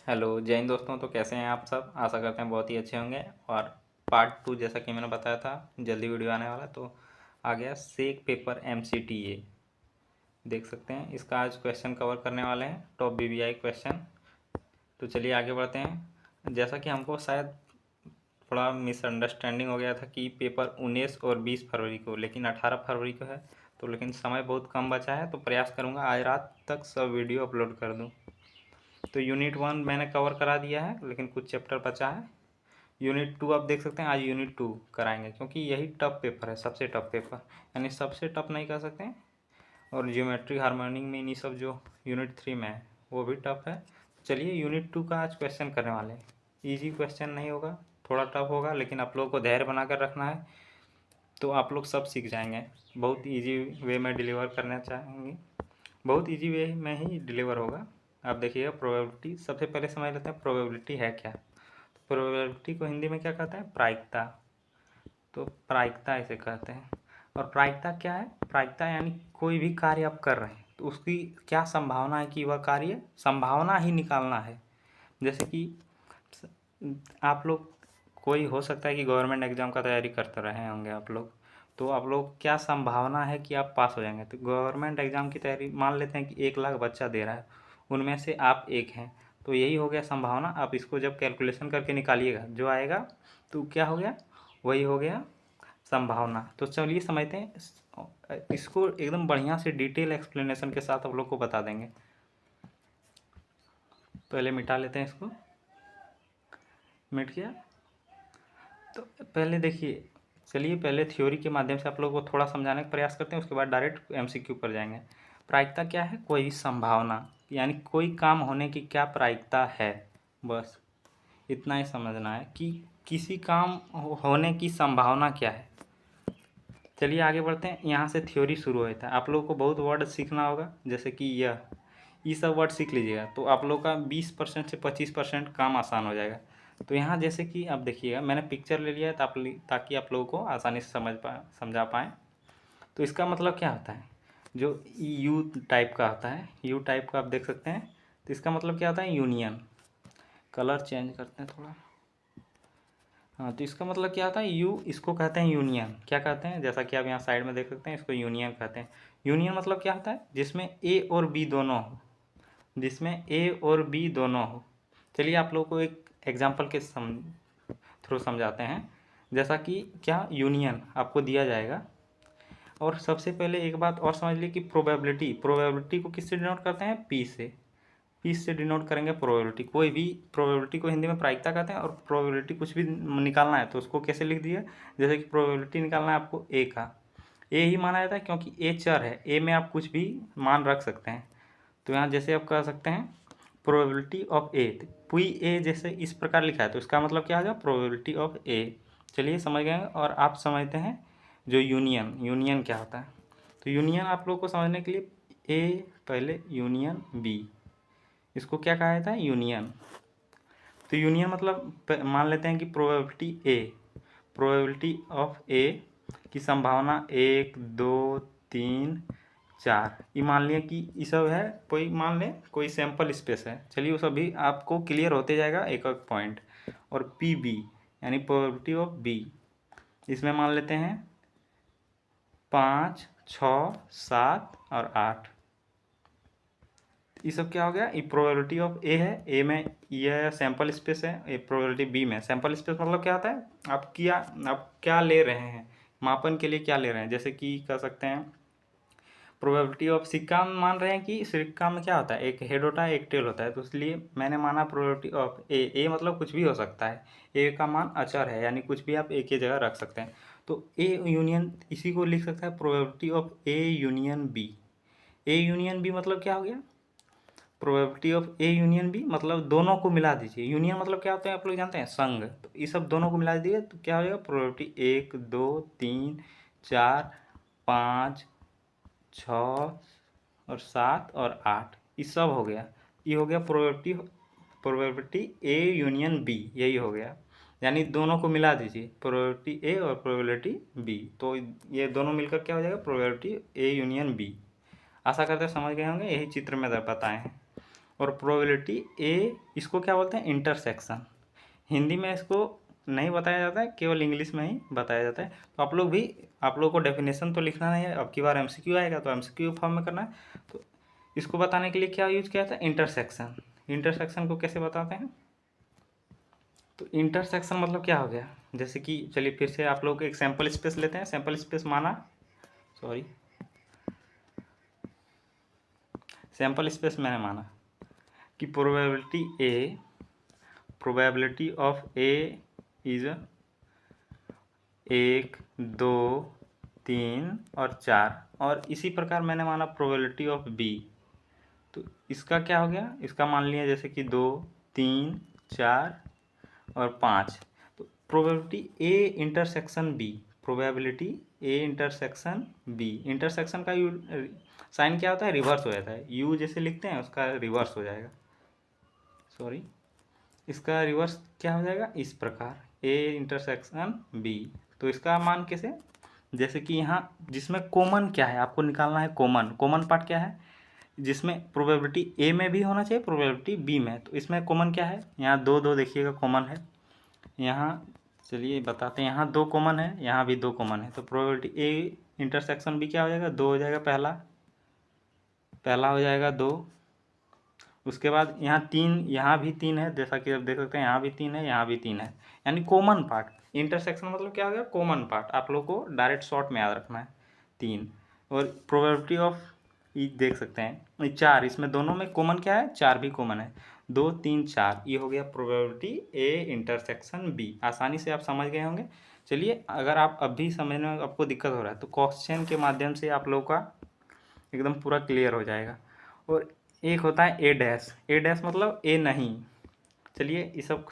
Hello जय हिंद दोस्तों। तो कैसे हैं आप सब? आशा करते हैं बहुत ही अच्छे होंगे। और पार्ट 2 जैसा कि मैंने बताया था जल्दी वीडियो आने वाला, तो आ गया सेक पेपर MCTA। देख सकते हैं इसका आज क्वेश्चन कवर करने वाले हैं, टॉप BBI क्वेश्चन। तो चलिए आगे बढ़ते हैं। जैसा कि हमको शायद थोड़ा मिसअंडरस्टैंडिंग हो गया था कि पेपर 19 और 20 फरवरी को, लेकिन 18 फरवरी को है। तो लेकिन समय बहुत कम बचा है, तो प्रयास करूँगा आज रात तक सब वीडियो अपलोड कर दूँ। तो यूनिट 1 मैंने कवर करा दिया है, लेकिन कुछ चैप्टर बचा है। यूनिट 2 आप देख सकते हैं, आज यूनिट 2 कराएंगे, क्योंकि यही टफ पेपर है, सबसे टफ पेपर। यानी सबसे टफ नहीं कह सकते हैं। और ज्योमेट्री हार्मोनिक में इन्हीं सब जो यूनिट 3 में है वो भी टफ है। चलिए यूनिट 2 का आज क्वेश्चन करने वाले हैं। ईजी क्वेश्चन नहीं होगा, थोड़ा टफ होगा, लेकिन आप लोगों को धैर्य बना कर रखना है, तो आप लोग सब सीख जाएंगे। बहुत ईजी वे में डिलीवर करना चाहेंगे, बहुत ईजी वे में ही डिलीवर होगा। आप देखिएगा प्रोबेबिलिटी, सबसे पहले समझ लेते हैं प्रोबेबिलिटी है क्या। प्रोबेबिलिटी को हिंदी में क्या कहते हैं? प्रायिकता। तो प्रायिकता इसे कहते हैं। और प्रायिकता क्या है? प्रायिकता यानी कोई भी कार्य आप कर रहे हैं तो उसकी क्या संभावना है कि वह कार्य, संभावना ही निकालना है। जैसे कि आप लोग, कोई हो सकता है कि गवर्नमेंट एग्जाम का तैयारी करते रहे होंगे आप लोग, तो आप लोग क्या संभावना है कि आप पास हो जाएंगे। तो गवर्नमेंट एग्जाम की तैयारी, मान लेते हैं कि 1 लाख बच्चा दे रहा है, उनमें से आप एक हैं, तो यही हो गया संभावना। आप इसको जब कैलकुलेशन करके निकालिएगा जो आएगा, तो क्या हो गया? वही हो गया संभावना। तो चलिए समझते हैं इसको एकदम बढ़िया से डिटेल एक्सप्लेनेशन के साथ आप लोग को बता देंगे। पहले मिटा लेते हैं इसको। मिट गया। तो पहले देखिए, चलिए पहले थ्योरी के माध्यम से आप लोगों को थोड़ा समझाने का प्रयास करते हैं, उसके बाद डायरेक्ट MCQ पर जाएंगे। प्रायिकता क्या है? कोई संभावना, यानी कोई काम होने की क्या प्रायिकता है, बस इतना ही समझना है कि किसी काम होने की संभावना क्या है। चलिए आगे बढ़ते हैं, यहाँ से थ्योरी शुरू होता है। आप लोगों को बहुत वर्ड सीखना होगा, जैसे कि ये सब वर्ड सीख लीजिएगा तो आप लोग का 20% से 25% काम आसान हो जाएगा। तो यहाँ जैसे कि आप देखिएगा, मैंने पिक्चर ले लिया है ताकि आप लोगों को आसानी से समझा पाएँ। तो इसका मतलब क्या होता है? जो यू टाइप का होता है, यू टाइप का आप देख सकते हैं, तो इसका मतलब क्या होता है? यूनियन। कलर चेंज करते हैं थोड़ा। हाँ, तो इसका मतलब क्या होता है? यू, इसको कहते हैं यूनियन। क्या कहते हैं? जैसा कि आप यहाँ साइड में देख सकते हैं, इसको यूनियन कहते हैं। यूनियन मतलब क्या होता है? जिसमें ए और बी दोनों हो, जिसमें ए और बी दोनों हो। चलिए आप लोगों को एक एग्जांपल के थ्रू समझाते हैं। जैसा कि क्या, यूनियन आपको दिया जाएगा। और सबसे पहले एक बात और समझ लीजिए कि प्रोबेबिलिटी को किससे डिनोट करते हैं? पी से। पी से डिनोट करेंगे प्रोबेबिलिटी। कोई भी प्रोबेबिलिटी को हिंदी में प्रायिकता कहते हैं। और प्रोबेबिलिटी कुछ भी निकालना है तो उसको कैसे लिख दिए? जैसे कि प्रोबेबिलिटी निकालना है आपको ए का, ए ही माना जाता है क्योंकि ए चर है, ए में आप कुछ भी मान रख सकते हैं। तो यहाँ जैसे आप कह सकते हैं प्रोबेबिलिटी ऑफ ए, पुई ए जैसे इस प्रकार लिखा है, तो इसका मतलब क्या आ गया? प्रोबेबिलिटी ऑफ ए। चलिए समझ गए। और आप समझते हैं जो यूनियन क्या होता है। तो यूनियन आप लोग को समझने के लिए, ए पहले यूनियन बी, इसको क्या कहा जाता है? यूनियन। तो यूनियन मतलब मान लेते हैं कि प्रोबेबिलिटी ऑफ ए की संभावना 1 2 3 4, ये मान लिया कि ये सब है, कोई मान लें कोई सैंपल स्पेस है। चलिए वो सभी आपको क्लियर होते जाएगा एक एक पॉइंट। और PB यानी प्रोबेबिलिटी ऑफ बी, इसमें मान लेते हैं 5 6 7 और 8। ये सब क्या हो गया? ये प्रोबेबिलिटी ऑफ ए है, ए में यह सैंपल स्पेस है, ये प्रोबेबिलिटी बी में सैंपल स्पेस मतलब क्या होता है? आप क्या ले रहे हैं, मापन के लिए क्या ले रहे हैं। जैसे कि कह सकते हैं प्रोबेबिलिटी ऑफ सिक्का में मान रहे हैं कि सिक्का में क्या होता है? एक हेड होता है, एक टेल होता है, तो इसलिए मैंने माना प्रोबेबिलिटी ऑफ ए मतलब कुछ भी हो सकता है, ए का मान अचर है, यानी कुछ भी आप ए की जगह रख सकते हैं। तो ए यूनियन, इसी को लिख सकता है probability of A union B. A union B मतलब क्या हो गया? Probability of A union B मतलब दोनों को मिला दीजिए। यूनियन मतलब क्या होता है आप लोग जानते हैं? संघ। तो ये सब दोनों को मिला दीजिए तो क्या हो जाएगा? प्रोबेबिलिटी 1 2 3 4 5 6 और 7 और 8, ये सब हो गया। ये हो गया प्रोबेबिलिटी ए यूनियन बी, यही हो गया। यानी दोनों को मिला दीजिए, प्रोबेबिलिटी ए और प्रोबेबिलिटी बी, तो ये दोनों मिलकर क्या हो जाएगा? Probability A union B. आशा करते हैं समझ गए होंगे, यही चित्र में बताए हैं। और प्रोबेबिलिटी ए, इसको क्या बोलते हैं, इंटरसेक्शन। हिंदी में इसको नहीं बताया जाता है, केवल इंग्लिश में ही बताया जाता है। तो आप लोग को डेफिनेशन तो लिखना नहीं है, अब की बार एमसीक्यू आएगा तो एमसीक्यू फॉर्म में करना है। तो इसको बताने के लिए क्या यूज किया था, इंटरसेक्शन। इंटरसेक्शन को कैसे बताते हैं, तो इंटरसेक्शन मतलब क्या हो गया, जैसे कि चलिए फिर से आप लोग एक सैंपल स्पेस लेते हैं। सैंपल स्पेस माना, सॉरी, सैंपल स्पेस मैंने माना कि प्रोबेबिलिटी ऑफ ए इज 1, 2, 3 और 4, और इसी प्रकार मैंने माना प्रोबेबिलिटी ऑफ बी। तो इसका क्या हो गया, इसका मान लिया जैसे कि 2, 3, 4 और 5। तो probability A intersection B, probability A intersection B. Intersection का साइन क्या होता है, रिवर्स हो जाता है। यू जैसे लिखते हैं उसका रिवर्स हो जाएगा, सॉरी, इसका रिवर्स क्या हो जाएगा, इस प्रकार ए इंटरसेक्शन बी। तो इसका मान कैसे, जैसे कि यहाँ जिसमें कॉमन क्या है आपको निकालना है, कॉमन पार्ट क्या है, जिसमें प्रोबेबिलिटी ए में भी होना चाहिए, प्रोबेबिलिटी बी में। तो इसमें कॉमन क्या है, यहाँ 2 2 देखिएगा कॉमन है, यहाँ चलिए बताते हैं, यहाँ 2 कॉमन है, यहाँ भी 2 कॉमन है। तो प्रोबेबिलिटी ए इंटरसेक्शन बी क्या हो जाएगा, 2 हो जाएगा, पहला हो जाएगा 2। उसके बाद यहाँ 3, यहाँ भी 3 है, जैसा कि आप देख सकते हैं, यहाँ भी 3 है, यहाँ भी 3 है, यानी कॉमन पार्ट। इंटरसेक्शन मतलब क्या हो गया, कॉमन पार्ट। आप लोग को डायरेक्ट शॉर्ट में याद रखना है 3। और प्रोबेबिलिटी ऑफ ई देख सकते हैं 4, इसमें दोनों में कॉमन क्या है, 4 भी कॉमन है, 2 3 4, ये हो गया प्रोबेबिलिटी ए इंटरसेक्शन बी। आसानी से आप समझ गए होंगे। चलिए, अगर आप अभी समझने में आपको दिक्कत हो रहा है तो क्वेश्चन के माध्यम से आप लोग का एकदम पूरा क्लियर हो जाएगा। और एक होता है ए डैश मतलब ए नहीं। चलिए, ये सब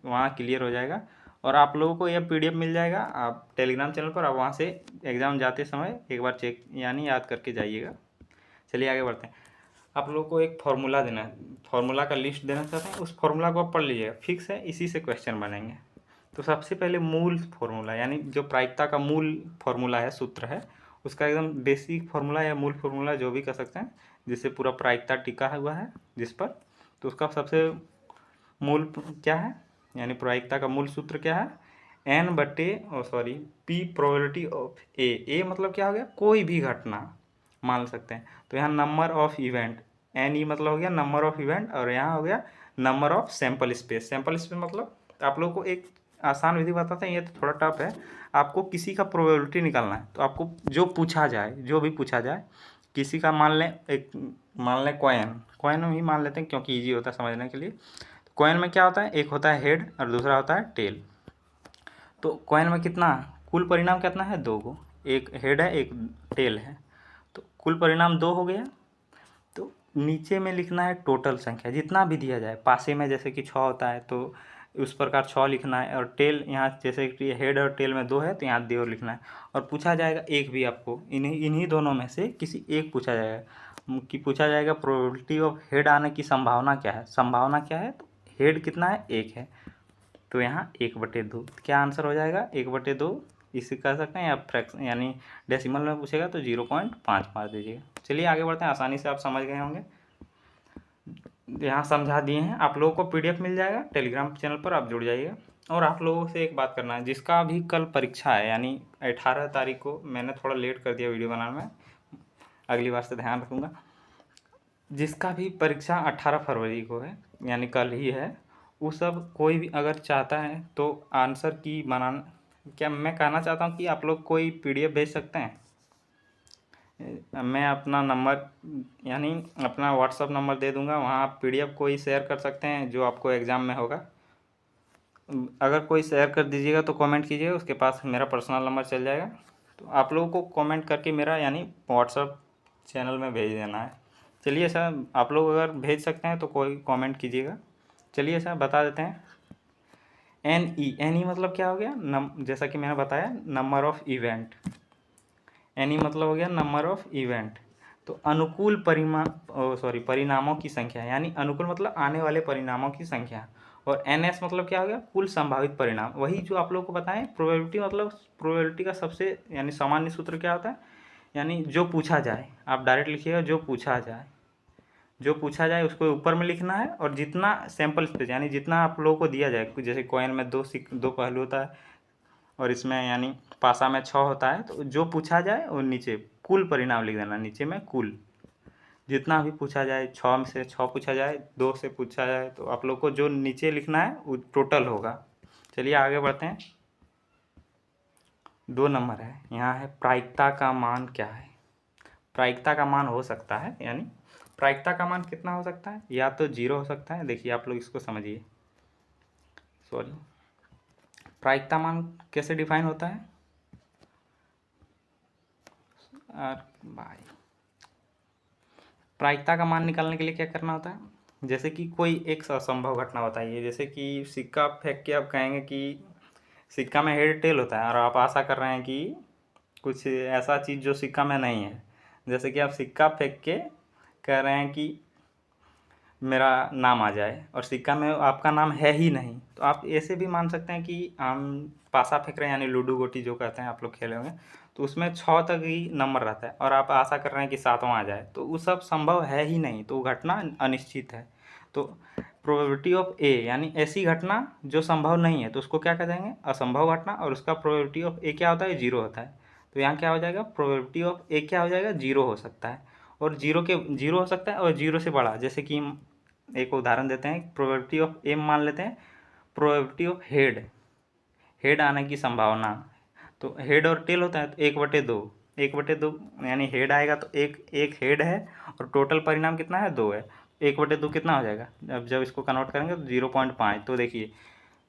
वहाँ क्लियर हो जाएगा। और आप लोगों को यह पीडीएफ मिल जाएगा, आप टेलीग्राम चैनल पर, आप वहाँ से एग्ज़ाम जाते समय एक बार चेक यानी याद करके जाइएगा। चलिए आगे बढ़ते हैं। आप लोगों को एक फार्मूला देना है, फार्मूला का लिस्ट देना चाहते हैं, उस फार्मूला को आप पढ़ लीजिएगा, फिक्स है, इसी से क्वेश्चन बनेंगे। तो सबसे पहले मूल फार्मूला, यानी जो प्रायिकता का मूल फार्मूला है, सूत्र है, उसका एकदम बेसिक फार्मूला या मूल फार्मूला जो भी कह सकते हैं, जिससे पूरा प्रायिकता टिका हुआ है जिस पर, तो उसका सबसे मूल क्या है, यानी प्रायिकता का मूल सूत्र क्या है, पी प्रोबेबिलिटी ऑफ ए मतलब क्या हो गया, कोई भी घटना मान सकते हैं। तो यहाँ number of event, N E मतलब हो गया नंबर ऑफ इवेंट, और यहाँ हो गया number of sample space. Sample space मतलब आप लोग को एक आसान विधि बताते हैं, ये तो थोड़ा टफ है। आपको किसी का प्रोबेबिलिटी निकालना है, तो आपको जो पूछा जाए, जो भी पूछा जाए, किसी का मान लें, मान लें कॉइन में ही मान लेते हैं क्योंकि ईजी होता है समझने के लिए। कॉइन में क्या होता है, एक होता है हेड और दूसरा होता है टेल। तो कॉइन में कितना, कुल परिणाम कितना है, 2 गो, एक हेड है एक टेल है, तो कुल परिणाम 2 हो गया। तो नीचे में लिखना है टोटल संख्या, जितना भी दिया जाए, पासे में जैसे कि 6 होता है तो उस प्रकार 6 लिखना है, और टेल यहाँ जैसे कि हेड और टेल में 2 है तो यहाँ 2 लिखना है। और पूछा जाएगा एक भी, आपको इन्हीं दोनों में से किसी एक पूछा जाएगा कि पूछा जाएगा प्रोबेबिलिटी ऑफ हेड आने की संभावना क्या है, तो हेड कितना है, 1 है, तो यहाँ 1/2, क्या आंसर हो जाएगा, 1/2। इसे कह सकते हैं, या फ्रैक्शन यानी डेसिमल में पूछेगा तो 0.5 मार दीजिएगा। चलिए आगे बढ़ते हैं, आसानी से आप समझ गए होंगे, यहाँ समझा दिए हैं। आप लोगों को पीडीएफ मिल जाएगा, टेलीग्राम चैनल पर आप जुड़ जाइएगा। और आप लोगों से एक बात करना है, जिसका भी कल परीक्षा है, यानी 18 तारीख को, मैंने थोड़ा लेट कर दिया वीडियो बनाने में, अगली बार से ध्यान रखूँगा। जिसका भी परीक्षा 18 फरवरी को है, यानी कल ही है, वो सब कोई भी अगर चाहता है तो आंसर की बनाना, क्या मैं कहना चाहता हूँ कि आप लोग कोई पीडीएफ भेज सकते हैं। मैं अपना नंबर यानी अपना व्हाट्सअप नंबर दे दूंगा, वहाँ आप पीडीएफ कोई शेयर कर सकते हैं जो आपको एग्ज़ाम में होगा। अगर कोई शेयर कर दीजिएगा तो कमेंट कीजिएगा, उसके पास मेरा पर्सनल नंबर चल जाएगा। तो आप लोगों को कमेंट करके मेरा यानी व्हाट्सअप चैनल में भेज देना है। चलिए सर, आप लोग अगर भेज सकते हैं तो कोई कमेंट कीजिएगा। चलिए सर, बता देते हैं। एन ई मतलब क्या हो गया, जैसा कि मैंने बताया, number of event. N E मतलब हो गया नंबर ऑफ इवेंट। तो अनुकूल परिणामों की संख्या, यानी अनुकूल मतलब आने वाले परिणामों की संख्या। और एन एस मतलब क्या हो गया, कुल संभावित परिणाम। वही जो आप लोग को बताएं, प्रोबेबिलिटी मतलब प्रोबेबिलिटी का सबसे यानी सामान्य सूत्र क्या होता है, यानी जो पूछा जाए, आप डायरेक्ट लिखिएगा जो पूछा जाए, जो पूछा जाए उसको ऊपर में लिखना है, और जितना सैंपल स्पेस यानी जितना आप लोगों को दिया जाए, जैसे कॉइन में दो पहलू होता है और इसमें यानी पासा में 6 होता है, तो जो पूछा जाए वो नीचे कुल परिणाम लिख देना, नीचे में कुल जितना भी पूछा जाए, 6 में से 6 पूछा जाए, 2 से पूछा जाए, तो आप लोग को जो नीचे लिखना है वो टोटल होगा। चलिए आगे बढ़ते हैं। 2 नंबर है, यहाँ है प्रायिकता का मान क्या है। प्रायिकता का मान हो सकता है, यानी प्रायिकता का मान कितना हो सकता है, या तो 0 हो सकता है। देखिए आप लोग इसको समझिए, सॉरी, प्रायिकता मान कैसे डिफाइन होता है भाई। प्रायिकता का मान निकालने के लिए क्या करना होता है, जैसे कि कोई एक असंभव घटना बताइए, जैसे कि सिक्का फेंक के आप कहेंगे कि सिक्का में हेड टेल होता है, और आप आशा कर रहे हैं कि कुछ ऐसा चीज़ जो सिक्का में नहीं है। जैसे कि आप सिक्का फेंक के कह रहे हैं कि मेरा नाम आ जाए, और सिक्का में आपका नाम है ही नहीं, तो आप ऐसे भी मान सकते हैं कि हम पासा फेंक रहे हैं, यानी लूडो गोटी जो कहते हैं, आप लोग खेले होंगे, तो उसमें 6 तक ही नंबर रहता है, और आप आशा कर रहे हैं कि 7वां आ जाए, तो वो सब संभव है ही नहीं, तो घटना अनिश्चित है। तो प्रोबेबिलिटी ऑफ ए, यानी ऐसी घटना जो संभव नहीं है, तो उसको क्या कह देंगे, असंभव घटना, और उसका प्रोबेबिलिटी ऑफ ए क्या होता है, 0 होता है। तो यहाँ क्या हो जाएगा, प्रोबेबिलिटी ऑफ ए क्या हो जाएगा, 0 हो सकता है, और 0 हो सकता है, और 0 से बड़ा। जैसे कि एक उदाहरण देते हैं, प्रोबेबिलिटी ऑफ ए मान लेते हैं, प्रोबेबिलिटी ऑफ हेड आने की संभावना, तो हेड और टेल होता है, तो 1/2, 1/2 यानी हेड आएगा, तो एक हेड है, और टोटल परिणाम कितना है, 2 है। 1/2 कितना हो जाएगा, अब जब इसको कन्वर्ट करेंगे तो 0.5। तो देखिए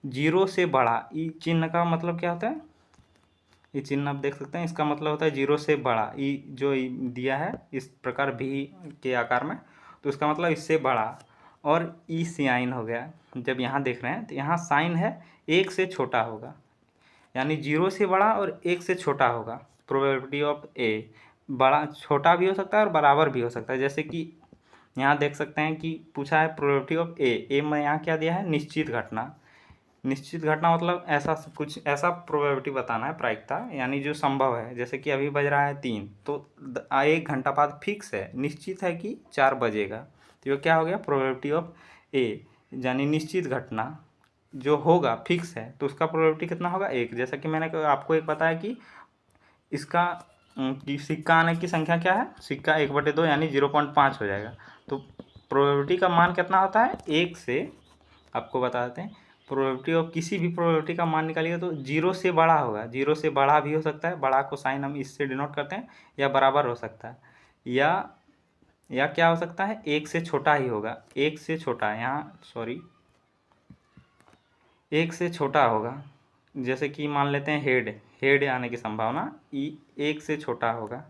0 से बड़ा, ई चिन्ह का मतलब क्या होता है, ये चिन्ह आप देख सकते हैं, इसका मतलब होता है 0 से बड़ा। ई जो दिया है इस प्रकार भी के आकार में, तो इसका मतलब इससे बड़ा, और ई साइन हो गया। जब यहाँ देख रहे हैं तो यहाँ साइन है 1 से छोटा होगा, यानी 0 से बड़ा और 1 से छोटा होगा। प्रोबेबिलिटी ऑफ ए बड़ा छोटा भी हो सकता है और बराबर भी हो सकता है। जैसे कि यहाँ देख सकते हैं कि पूछा है प्रोबेबिलिटी ऑफ ए में यहाँ क्या दिया है, निश्चित घटना। निश्चित घटना मतलब ऐसा कुछ ऐसा प्रोबेबिलिटी बताना है, प्रायिकता यानी जो संभव है। जैसे कि अभी बज रहा है 3, तो 1 घंटा बाद फिक्स है, निश्चित है कि 4 बजेगा, तो ये क्या हो गया, प्रोबेबिलिटी ऑफ ए, यानी निश्चित घटना जो होगा फिक्स है, तो उसका प्रोबेबिलिटी कितना होगा, 1। जैसा कि मैंने आपको एक बताया कि इसका कि सिक्का आने की संख्या क्या है, सिक्का 1/2 यानी 0.5 हो जाएगा। तो प्रोबेबिलिटी का मान कितना होता है, 1 से, आपको बता देते हैं, प्रोबेबिलिटी ऑफ किसी भी प्रोबेबिलिटी का मान निकालिएगा तो 0 से बड़ा होगा। 0 से बड़ा भी हो सकता है, बड़ा को साइन हम इससे डिनोट करते हैं, या बराबर हो सकता है, या क्या हो सकता है, 1 से छोटा ही होगा। 1 से छोटा, यहाँ सॉरी 1 से छोटा होगा। जैसे कि मान लेते हैं हेड आने की संभावना 1 से छोटा होगा।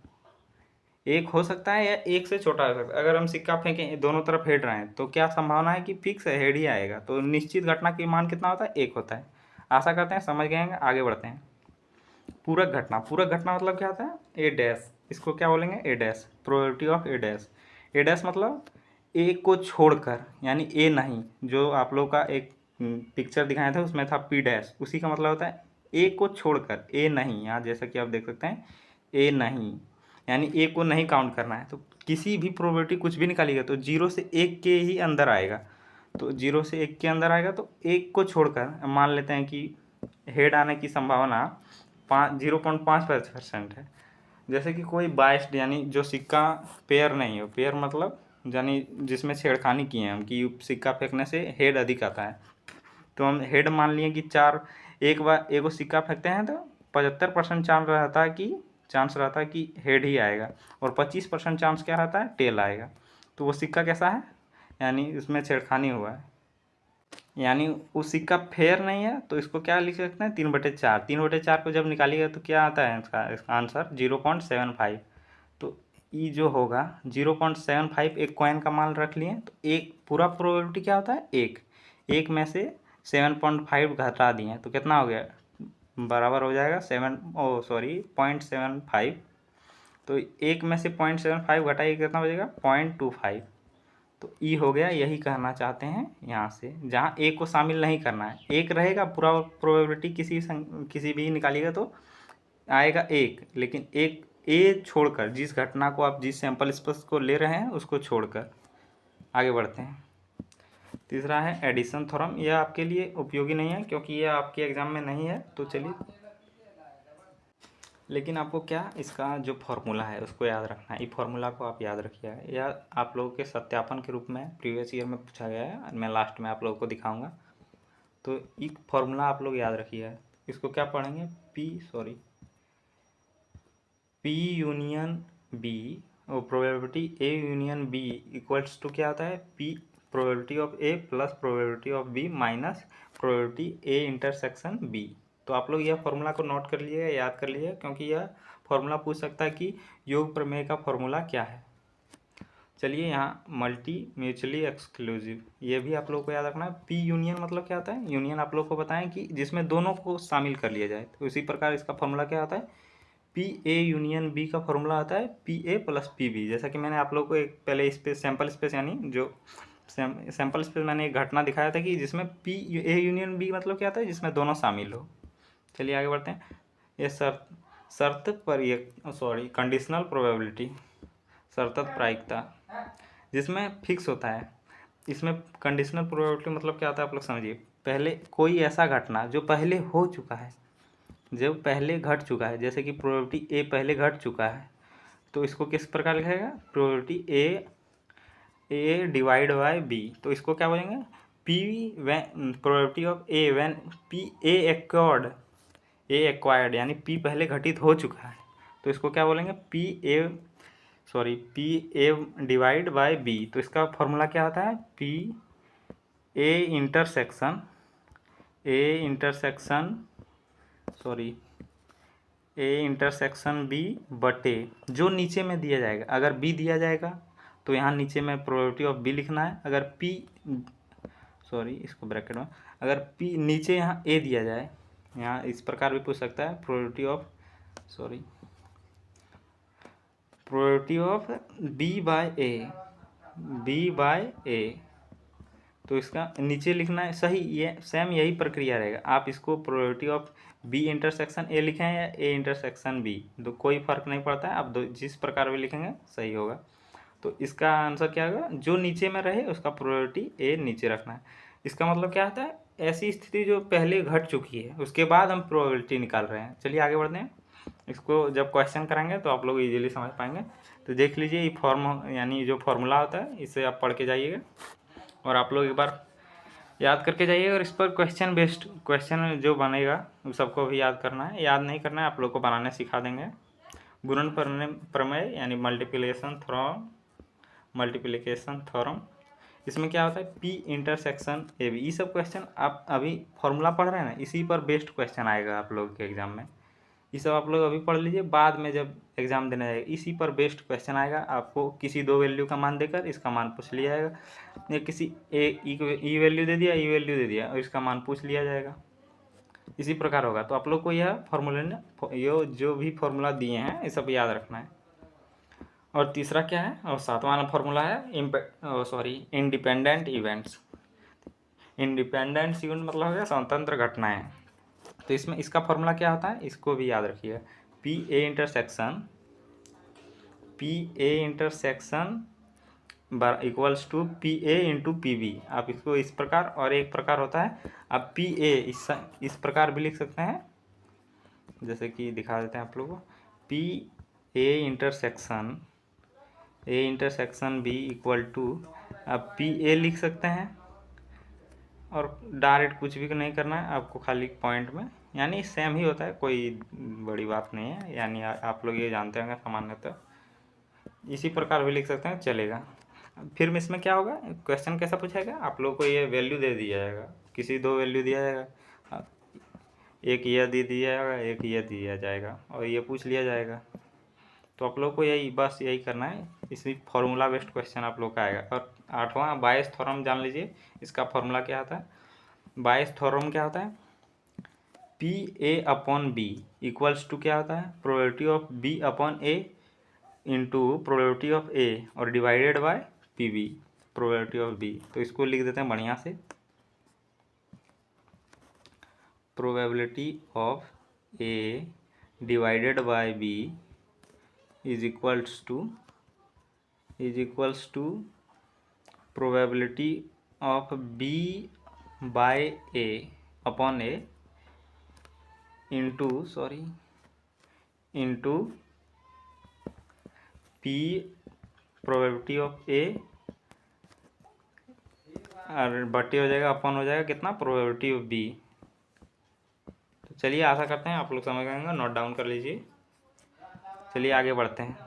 1 हो सकता है या 1 से छोटा हो सकता है। अगर हम सिक्का फेंकें दोनों तरफ हेड रहे हैं, तो क्या संभावना है कि फिक्स है, हेड ही आएगा। तो निश्चित घटना की मान कितना होता है, 1 होता है। आशा करते हैं समझ गए हैं, आगे बढ़ते हैं। पूरक घटना मतलब क्या होता है, ए डैश, इसको क्या बोलेंगे, A dash, probability of A dash. A dash मतलब ए को छोड़कर, यानी ए नहीं, जो आप लोग का एक पिक्चर दिखाया था उसमें था पी डैश, उसी का मतलब होता है ए को छोड़कर, ए नहीं। यहाँ जैसा कि आप देख सकते हैं ए नहीं, यानी ए को नहीं काउंट करना है। तो किसी भी प्रोबेबिलिटी कुछ भी निकालिएगा तो 0 से 1 के ही अंदर आएगा। तो 0 से 1 के अंदर आएगा, तो 1 को छोड़कर मान लेते हैं कि हेड आने की संभावना 0.5% है। जैसे कि कोई बाइस्ड, यानी जो सिक्का पेयर नहीं हो, पेयर मतलब यानी जिसमें छेड़खानी किए हैं हम कि सिक्का फेंकने से हेड अधिक आता है, तो हम हेड मान लिए कि 4, एक बार एगो सिक्का फेंकते हैं तो 75% चांस रहता है कि हेड ही आएगा, और 25% चांस क्या रहता है, टेल आएगा। तो वो सिक्का कैसा है, यानी उसमें छेड़खानी हुआ है, यानी वो सिक्का फेयर नहीं है। तो इसको क्या लिख सकते हैं, 3/4। 3/4 को जब निकालिएगा तो क्या आता है इसका आंसर, 0.75। तो ये जो होगा 0.75, एक कॉइन का मान रख लिए, तो एक पूरा प्रोबेबिलिटी क्या होता है, एक में से 7.5 घटा दिए, तो कितना हो गया, बराबर हो जाएगा 0.75। तो एक में से 0.75 घटाइए, कितना बचेगा, 0.25। तो ई हो गया, यही कहना चाहते हैं यहाँ से, जहाँ ए को शामिल नहीं करना है। एक रहेगा पूरा प्रोबेबिलिटी, किसी भी निकालिएगा तो आएगा 1, लेकिन एक ए छोड़कर, जिस घटना को आप जिस सैंपल स्पेस को ले रहे हैं उसको छोड़कर, आगे बढ़ते हैं। तीसरा है एडिशन थ्योरम। यह आपके लिए उपयोगी नहीं है क्योंकि यह आपके एग्जाम में नहीं है, तो चलिए, लेकिन आपको क्या इसका जो फॉर्मूला है उसको याद रखना है। ये फॉर्मूला को आप याद रखिए, यह आप लोगों के सत्यापन के रूप में प्रीवियस ईयर में पूछा गया है, मैं लास्ट में आप लोगों को दिखाऊंगा। तो एक फॉर्मूला आप लोग याद रखिए। इसको क्या पढ़ेंगे, पी यूनियन बी और probability A union B equals to क्या होता है, P probability of A plus probability of B minus probability A intersection B. तो आप लोग यह फॉर्मूला को नोट कर लिए, याद कर लिए, क्योंकि यह फॉर्मूला पूछ सकता है कि योग प्रमेय का फॉर्मूला क्या है। चलिए यहाँ मल्टी म्यूचुअली एक्सक्लूसिव, ये भी आप लोग को याद रखना है। पी यूनियन मतलब क्या होता है, यूनियन आप लोग को बताएं कि जिसमें दोनों को शामिल कर लिया जाए। तो इसी प्रकार इसका फॉर्मूला क्या होता है, पी ए यूनियन बी का फॉर्मूला होता है P A plus P B. जैसा कि मैंने आप लोग को एक पहले स्पेस सैम्पल स्पेस यानी जो सैम्पल स्पेस मैंने एक घटना दिखाया था कि जिसमें पी ए यूनियन बी मतलब क्या होता है, जिसमें दोनों शामिल हो। चलिए आगे बढ़ते हैं। ये शर्त पर ये कंडीशनल प्रोबेबिलिटी, शर्तत प्रायिकता, जिसमें फिक्स होता है। इसमें कंडीशनल प्रोबेबिलिटी मतलब क्या होता है आप लोग समझिए। पहले कोई ऐसा घटना जो पहले हो चुका है, जो पहले घट चुका है, जैसे कि प्रोबेबिलिटी ए पहले घट चुका है, तो इसको किस प्रकार लिखा जाएगा, probability A divide by B. तो इसको क्या बोलेंगे, P when probability of A when P A acquired यानी पी पहले घटित हो चुका है, तो इसको क्या बोलेंगे, P A divide by B. तो इसका फॉर्मूला क्या होता है, पी ए इंटरसेक्शन बी बटे जो नीचे में दिया जाएगा। अगर बी दिया जाएगा तो यहाँ नीचे में प्रोबेबिलिटी ऑफ बी लिखना है। अगर इसको ब्रैकेट में, अगर पी नीचे यहाँ ए दिया जाए, यहाँ इस प्रकार भी पूछ सकता है, प्रोबेबिलिटी ऑफ बी बाय ए, तो इसका नीचे लिखना है। सही, ये सेम यही प्रक्रिया रहेगा। आप इसको probability of B intersection A लिखें या ए इंटरसेक्शन बी, तो कोई फर्क नहीं पड़ता है। आप दो जिस प्रकार भी लिखेंगे सही होगा। तो इसका आंसर क्या होगा, जो नीचे में रहे उसका प्रोबेबिलिटी ए नीचे रखना है। इसका मतलब क्या होता है, ऐसी स्थिति जो पहले घट चुकी है उसके बाद हम प्रोबेबिलिटी निकाल रहे हैं। चलिए आगे बढ़ते हैं। इसको जब क्वेश्चन करेंगे तो आप लोग इजीली समझ पाएंगे। तो देख लीजिए, ये यानी जो फॉर्मूला होता है इसे आप पढ़ के जाइएगा और आप लोग एक बार याद करके जाइएगा। और इस पर क्वेश्चन जो बनेगा उन सबको भी याद करना है। याद नहीं करना है, आप लोग को बनाने सिखा देंगे। गुणन प्रमेय यानी मल्टीप्लिकेशन थ्योरम, इसमें क्या होता है, पी इंटरसेक्शन ए बी। ये सब क्वेश्चन आप अभी फॉर्मूला पढ़ रहे हैं ना, इसी पर बेस्ड क्वेश्चन आएगा आप लोगों के एग्जाम में। ये सब आप लोग अभी पढ़ लीजिए, बाद में जब एग्जाम देने जाएगा इसी पर बेस्ड क्वेश्चन आएगा। आपको किसी दो वैल्यू का मान देकर इसका मान पूछ लिया जाएगा, या किसी ई वैल्यू दे दिया और इसका मान पूछ लिया जाएगा। इसी प्रकार होगा। तो आप लोग को यह फॉर्मूले ये जो भी फॉर्मूला दिए हैं ये सब याद रखना है। और तीसरा क्या है, और सातवां वाला फॉर्मूला है इंडिपेंडेंट इवेंट्स। इंडिपेंडेंट इवेंट मतलब हो गया स्वतंत्र घटनाएं। तो इसमें इसका फॉर्मूला क्या होता है, इसको भी याद रखिए। P A intersection equals to P A into P B. आप इसको इस प्रकार, और एक प्रकार होता है आप पी ए इस प्रकार भी लिख सकते हैं, जैसे कि दिखा देते हैं आप लोगों को। P A intersection B equal to, आप पी ए लिख सकते हैं और डायरेक्ट कुछ भी नहीं करना है आपको, खाली पॉइंट में, यानी सेम ही होता है, कोई बड़ी बात नहीं है। यानी आप लोग ये जानते होंगे सामान्यतः, इसी प्रकार भी लिख सकते हैं, चलेगा। फिर इसमें क्या होगा, क्वेश्चन कैसा पूछाएगा, आप लोग को ये वैल्यू दे दिया जाएगा, किसी दो वैल्यू दिया जाएगा, एक यह दे दिया जाएगा, एक यह दिया जाएगा, और ये पूछ लिया जाएगा। तो आप लोग को यही करना है। इसी फॉर्मूला बेस्ड क्वेश्चन आप लोग का आएगा। और आठवां बायस थ्योरम जान लीजिए, इसका फॉर्मूला क्या होता है। बायस थ्योरम क्या होता है, P A upon B equals to क्या होता है, probability of B upon A into probability of A और divided by P B, probability of B. तो इसको लिख देते हैं बढ़िया से, probability of A divided by B is equals to probability of B by A upon A into P probability of A और बट्टी हो जाएगा अपॉन हो जाएगा कितना, प्रोबेबिलिटी ऑफ बी। तो चलिए आशा करते हैं आप लोग समझ गए, नोट डाउन कर लीजिए। चलिए आगे बढ़ते हैं।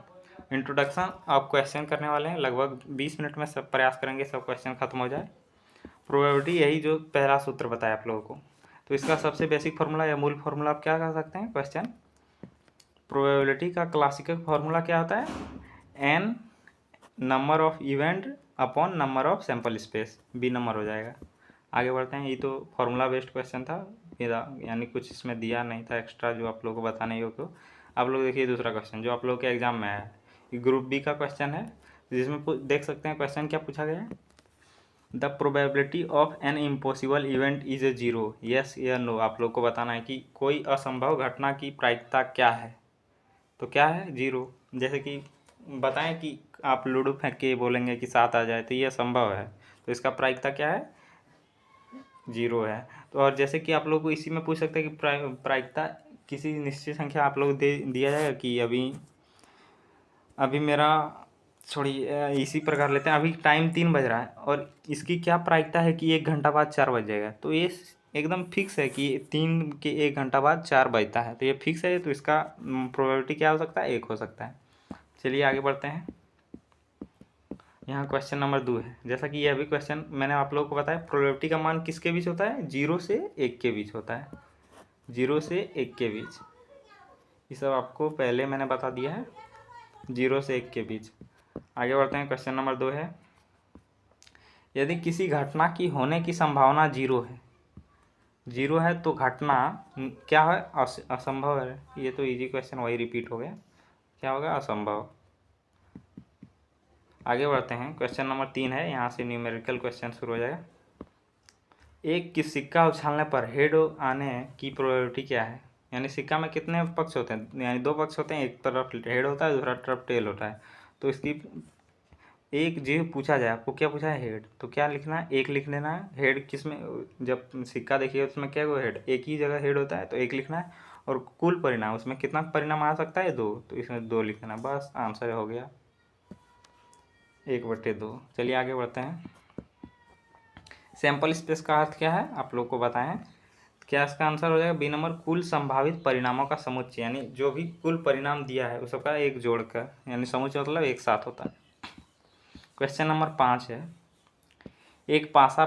इंट्रोडक्शन आप क्वेश्चन करने वाले हैं, लगभग 20 मिनट में सब प्रयास करेंगे सब क्वेश्चन खत्म हो जाए। प्रोबेबिलिटी यही जो पहला सूत्र बताया आप लोगों को, तो इसका सबसे बेसिक फार्मूला या मूल फार्मूला आप क्या कह सकते हैं क्वेश्चन। प्रोबेबिलिटी का क्लासिकल फार्मूला क्या होता है, N number of event upon number of sample space, B number हो जाएगा। आगे बढ़ते हैं। ये तो फार्मूला बेस्ड क्वेश्चन था, यानी कुछ इसमें दिया नहीं था एक्स्ट्रा जो आप लोगों को बताने योग्य हो। आप लोग देखिए दूसरा क्वेश्चन जो आप लोगों के एग्जाम में है, ये ग्रुप बी का क्वेश्चन है, जिसमें देख सकते हैं क्वेश्चन क्या पूछा गया है। The probability of an impossible event is a zero, yes या नो। आप लोग को बताना है कि कोई असंभव घटना की प्रायिकता क्या है, तो क्या है, जीरो। जैसे कि बताएं कि आप लूडो फेंक के बोलेंगे कि 7 आ जाए, तो ये असंभव है, तो इसका प्रायिकता क्या है, जीरो है। तो और जैसे कि आप लोग को इसी में पूछ सकते हैं कि प्रायिकता किसी निश्चित संख्या आप लोग दिया जाएगा कि अभी मेरा छोड़िए, इसी प्रकार लेते हैं, अभी टाइम 3 बज रहा है और इसकी क्या प्रायिकता है कि 1 घंटा बाद 4 बज जाएगा, तो ये एकदम फिक्स है कि 3 के 1 घंटा बाद 4 बजता है, तो ये फिक्स है, तो इसका प्रोबेबिलिटी क्या हो सकता है, 1 हो सकता है। चलिए आगे बढ़ते हैं। यहाँ क्वेश्चन नंबर 2 है। जैसा कि यह भी क्वेश्चन मैंने आप लोगों को बताया, प्रोबेबिलिटी का मान किसके बीच होता है, 0 से 1 के बीच होता है, 0 से 1 के बीच। ये सब आपको पहले मैंने बता दिया है, 0 से 1 के बीच। आगे बढ़ते हैं। क्वेश्चन नंबर 2 है, यदि किसी घटना की होने की संभावना 0 है, 0 है तो घटना क्या है, असंभव है। ये तो इजी क्वेश्चन वही रिपीट हो गया, क्या होगा, असंभव। आगे बढ़ते हैं। क्वेश्चन नंबर 3 है, यहाँ से न्यूमेरिकल क्वेश्चन शुरू हो जाएगा। एक की सिक्का उछालने पर हेड आने की प्रोबेबिलिटी क्या है, यानी सिक्का में कितने पक्ष होते हैं, यानी 2 पक्ष होते हैं, एक तरफ हेड होता है दूसरा तरफ टेल होता है। तो इसकी एक जो पूछा जाए, आपको क्या पूछा है, हेड, तो क्या लिखना है, 1 लिख लेना है। हेड किस में, जब सिक्का देखिए उसमें क्या वो हेड, एक ही जगह हेड होता है, तो 1 लिखना है। और कुल परिणाम उसमें कितना परिणाम आ सकता है, 2, तो इसमें 2 लिखना, बस आंसर हो गया, 1/2। चलिए आगे बढ़ते हैं। सैंपल स्पेस का अर्थ क्या है आप लोग को बताएं, क्या इसका आंसर हो जाएगा बी नंबर, कुल संभावित परिणामों का समुच्चय, यानी जो भी कुल परिणाम दिया है उस सबका एक जोड़कर, यानी समुच्चय मतलब एक साथ होता है। क्वेश्चन नंबर 5 है, एक पासा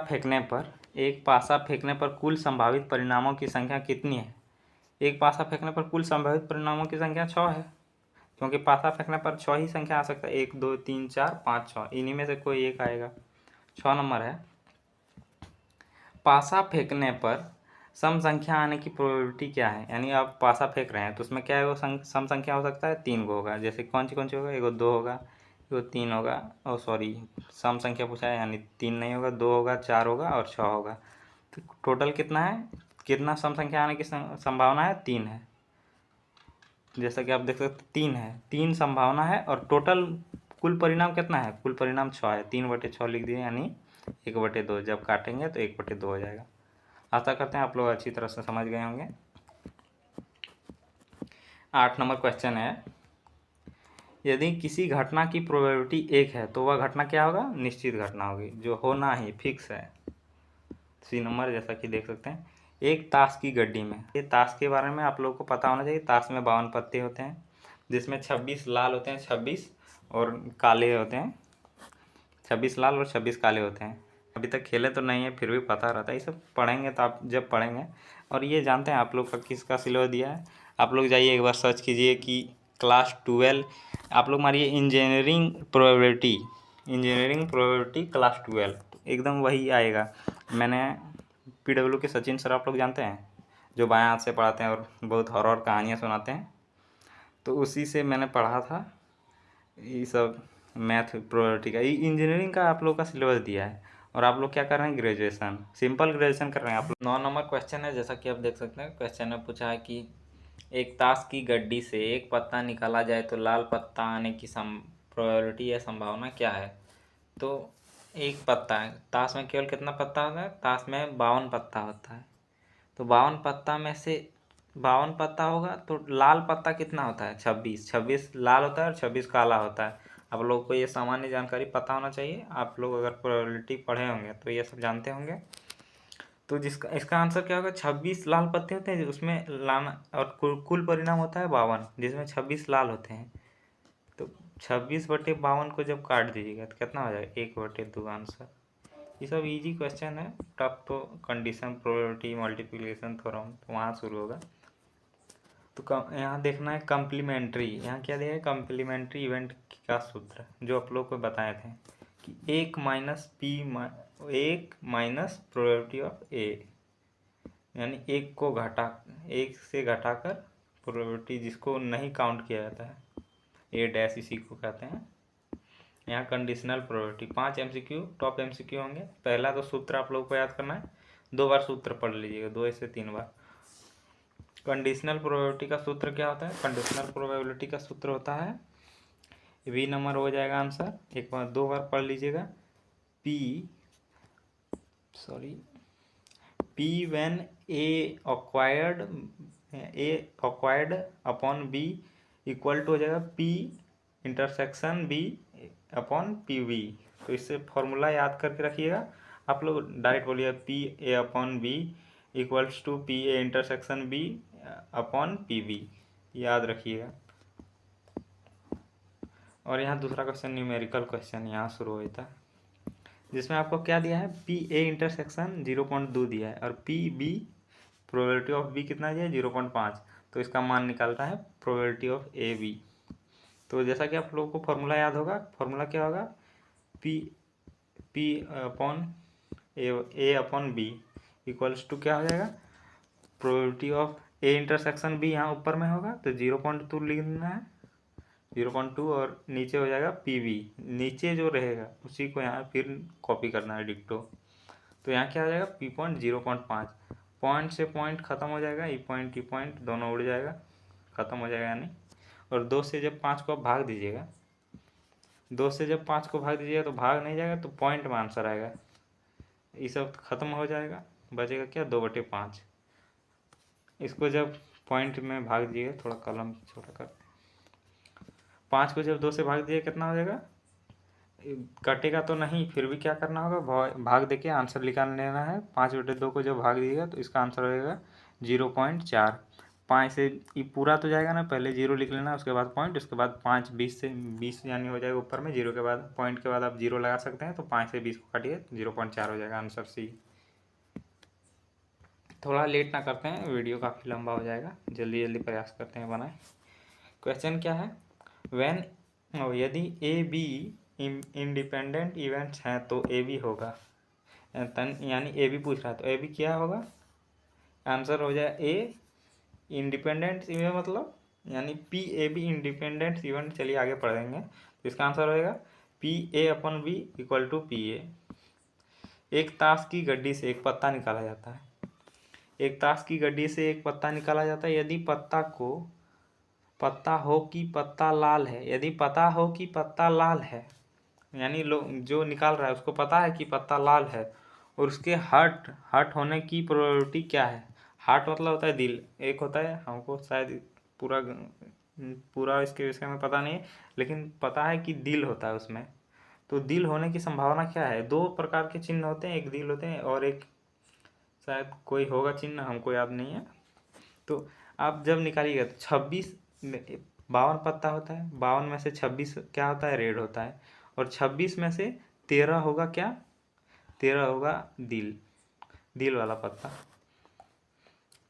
फेंकने पर कुल संभावित परिणामों की संख्या कितनी है। एक पासा फेंकने पर कुल संभावित परिणामों की संख्या 6 है, क्योंकि पासा फेंकने पर 6 ही संख्या आ सकता है, 1 2 3 4 5 6, इन्हीं में से कोई एक आएगा। 6 नंबर है, पासा फेंकने पर सम संख्या आने की प्रोबेबिलिटी क्या है, यानी आप पासा फेंक रहे हैं तो उसमें क्या है, वो सम संख्या हो सकता है, 3 को होगा। जैसे कौन सी होगा, 1 2 होगा, 3 होगा, और सॉरी सम संख्या पूछा है, यानी 3 नहीं होगा, 2 होगा, 4 होगा और 6 होगा। तो टोटल कितना है, कितना सम संख्या आने की संभावना है, 3 है। जैसा कि आप देख सकते 3 है, 3 संभावना है, और टोटल कुल परिणाम कितना है, कुल परिणाम 6 है, 3/6 लिख दिए, यानी 1/2। जब काटेंगे तो 1/2 हो जाएगा। आशा करते हैं आप लोग अच्छी तरह से समझ गए होंगे। 8 नंबर क्वेश्चन है, यदि किसी घटना की प्रोबेबिलिटी 1 है तो वह घटना क्या होगा, निश्चित घटना होगी, जो होना ही फिक्स है। सी नंबर, जैसा कि देख सकते हैं, एक ताश की गड्डी में, ये ताश के बारे में आप लोगों को पता होना चाहिए। ताश में 52 पत्ते होते हैं, जिसमें 26 लाल होते हैं, 26 और काले होते हैं, 26 लाल और 26 काले होते हैं। अभी तक खेले तो नहीं है, फिर भी पता रहता है, ये सब पढ़ेंगे तो आप जब पढ़ेंगे। और ये जानते हैं आप लोग का किसका सिलेबस दिया है, आप लोग जाइए एक बार सर्च कीजिए कि क्लास 12, आप लोग मारिए इंजीनियरिंग प्रोबेबिलिटी क्लास 12, एकदम वही आएगा। मैंने PW के सचिन सर आप लोग जानते हैं, जो बाएं हाथ से पढ़ाते हैं और बहुत हॉरर कहानियाँ सुनाते हैं, तो उसी से मैंने पढ़ा था ये सब मैथ प्रोबेबिलिटी का। इंजीनियरिंग का आप लोग का सिलेबस दिया है, और आप लोग क्या कर रहे हैं, ग्रेजुएशन, सिंपल ग्रेजुएशन कर रहे हैं आप लोग। 9 नंबर क्वेश्चन है, जैसा कि आप देख सकते हैं, क्वेश्चन में पूछा है कि एक ताश की गड्डी से एक पत्ता निकाला जाए तो लाल पत्ता आने की प्रोबेबिलिटी या संभावना क्या है। तो एक पत्ता है। ताश में केवल कितना पत्ता होता है? ताश में 52 पत्ता होता है। तो 52 पत्ता में से 52 पत्ता होगा तो लाल पत्ता कितना होता है? 26। 26 लाल होता है और 26 काला होता है। आप लोगों को ये सामान्य जानकारी पता होना चाहिए। आप लोग अगर प्रोबेबिलिटी पढ़े होंगे तो ये सब जानते होंगे। तो जिसका इसका आंसर क्या होगा? 26 लाल पत्ते होते हैं उसमें लाना, और कुल परिणाम होता है 52, जिसमें 26 लाल होते हैं। तो 26/52 को जब काट दीजिएगा तो कितना हो जाएगा? 1/2 आंसर। ये सब इजी क्वेश्चन है। टफ तो कंडीशन, प्रोबेबिलिटी, मल्टीप्लिकेशन, थ्योरम तो वहाँ शुरू होगा। तो यहाँ देखना है कम्प्लीमेंट्री। यहाँ क्या दिया है? कम्प्लीमेंट्री इवेंट का सूत्र जो आप लोग को बताए थे कि 1 माइनस प्रोबेबिलिटी ऑफ ए, यानी एक से घटाकर प्रोबेबिलिटी जिसको नहीं काउंट किया जाता है, ए डैश, इसी को कहते हैं। यहाँ conditional probability 5 MCQ top MCQ होंगे। पहला तो सूत्र आप लोगों को याद करना है, 2 बार सूत्र पढ़ लीजिएगा, 2 से 3 बार। कंडीशनल प्रोबेबिलिटी का सूत्र क्या होता है? कंडीशनल प्रोबेबिलिटी का सूत्र होता है, वी नंबर हो जाएगा आंसर, एक बार 2 बार पढ़ लीजिएगा। P when A acquired upon B equal to हो जाएगा P intersection B upon PV। तो इससे फॉर्मूला याद करके रखिएगा। आप लोग डायरेक्ट बोलिए PA upon B equals to PA intersection B upon PV, याद रखिएगा। और यहाँ दूसरा क्वेश्चन न्यूमेरिकल क्वेश्चन यहाँ शुरू होता है, जिसमें आपको क्या दिया है? PA इंटरसेक्शन 0.2 दिया है और PB प्रोबेबिलिटी ऑफ B कितना दिया है? 0.5। तो इसका मान निकालना है प्रोबेबिलिटी ऑफ AB। तो जैसा कि आप लोगों को फॉर्मूला याद होगा, फॉर्मूला क्या होगा? P upon A upon B equals to क्या हो जाएगा? Probability of A intersection B यहाँ ऊपर में होगा तो 0.2 लिख देना है, 0.2, और नीचे हो जाएगा PB, नीचे जो रहेगा उसी को यहाँ फिर कॉपी करना है डिक्टो। तो यहाँ क्या हो जाएगा? P पॉइंट 0.5, पॉइंट से पॉइंट खत्म हो जाएगा, ई पॉइंट दोनों उड़ जाएगा, खत्म हो जाएगा यानी। और 2 से जब 5 को आप भाग दीजिएगा, 2 से जब 5 को भाग दीजिएगा तो भाग नहीं जाएगा, तो पॉइंट में आंसर आएगा। ये सब खत्म हो जाएगा, बचेगा क्या? 2/5। इसको जब पॉइंट में भाग दीजिएगा, थोड़ा कलम छोटा कर, 5 को जब 2 से भाग दीजिएगा कितना हो जाएगा? कटेगा तो नहीं, फिर भी क्या करना होगा? भाग देके आंसर निकाल लेना है। 5/2 को जब भाग दीजिएगा तो इसका आंसर होगा 0.4। 5 से ये पूरा तो जाएगा ना, पहले 0 लिख लेना, उसके बाद पॉइंट, उसके बाद 5 20 यानी हो जाएगा ऊपर में 0 के बाद, पॉइंट के बाद आप 0 लगा सकते हैं। तो 5 से 20 को काटिए, 0.4 हो जाएगा आंसर सी। थोड़ा लेट ना करते हैं, वीडियो काफ़ी लंबा हो जाएगा, जल्दी जल्दी प्रयास करते हैं बनाए। क्वेश्चन क्या है? व्हेन, यदि ए बी इंडिपेंडेंट इवेंट्स हैं तो ए बी होगा, यानी ए बी पूछ रहा है तो ए बी क्या होगा? आंसर हो जाए ए इंडिपेंडेंट इवेंट, मतलब यानी P A B independent event. चलिए आगे पढ़ेंगे। तो इसका आंसर होएगा P A upon B equal to P A. एक ताश की गड्डी से एक पत्ता निकाला जाता है, एक ताश की गड्डी से एक पत्ता निकाला जाता है यदि पता हो कि पत्ता लाल है, यदि पता हो कि पत्ता लाल है, यानी जो निकाल रहा है उसको पता है कि पत्ता लाल है, और उसके हर्ट होने की प्रोबेबिलिटी क्या है? हार्ट मतलब होता है दिल, एक होता है, हमको शायद पूरा इसके विषय में पता नहीं है, लेकिन पता है कि दिल होता है उसमें। तो दिल होने की संभावना क्या है? 2 प्रकार के चिन्ह होते हैं, एक दिल होते हैं और एक शायद कोई होगा चिन्ह, हमको याद नहीं है। तो आप जब निकालिएगा तो 56 52 पत्ता होता है, 52 में से 26 क्या होता है? रेड होता है, और 26 में से 13 होगा क्या? 13 होगा दिल वाला पत्ता।